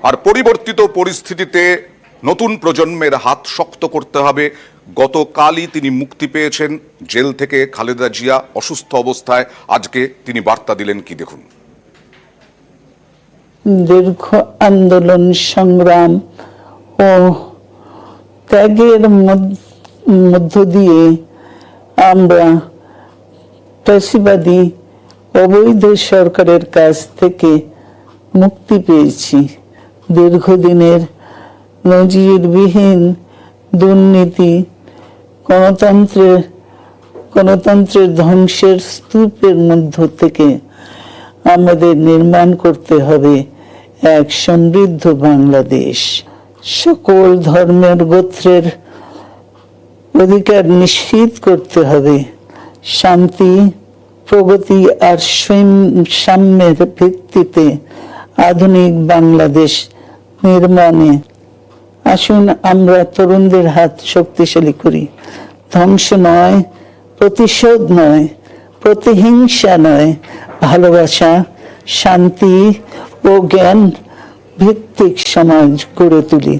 আর পরিবর্তিত পরিস্থিতিতে নতুন প্রজন্মের হাত শক্ত করতে হবে। গতকালই তিনি মুক্তি পেয়েছেন জেল থেকে। খালেদা জিয়া অসুস্থ অবস্থায় আজকে তিনি বার্তা দিলেন, কি দেখুন। দীর্ঘ আন্দোলন সংগ্রাম ও ত্যাগের মধ্য দিয়ে আমরা ফ্যাসিবাদী অবৈধ সরকারের কাছ থেকে মুক্তি পেয়েছি। দীর্ঘদিনের নজিরবিহীন দুর্নীতি, গণতন্ত্রের ধ্বংসের স্তূপের মধ্য থেকে আমাদের নির্মাণ করতে হবে এক সমৃদ্ধ বাংলাদেশ। সকল ধর্মের গোত্রের অধিকার নিশ্চিত করতে হবে। শান্তি, প্রগতি আর সাম্যের ভিত্তিতে আধুনিক বাংলাদেশ নির্মাণে আসুন আমরা তরুণদের হাত শক্তিশালী করি। ধ্বংস নয়, প্রতিশোধ নয়, প্রতিহিংসা নয়, ভালোবাসা, শান্তি ও জ্ঞান ভিত্তিক সমাজ গড়ে তুলি।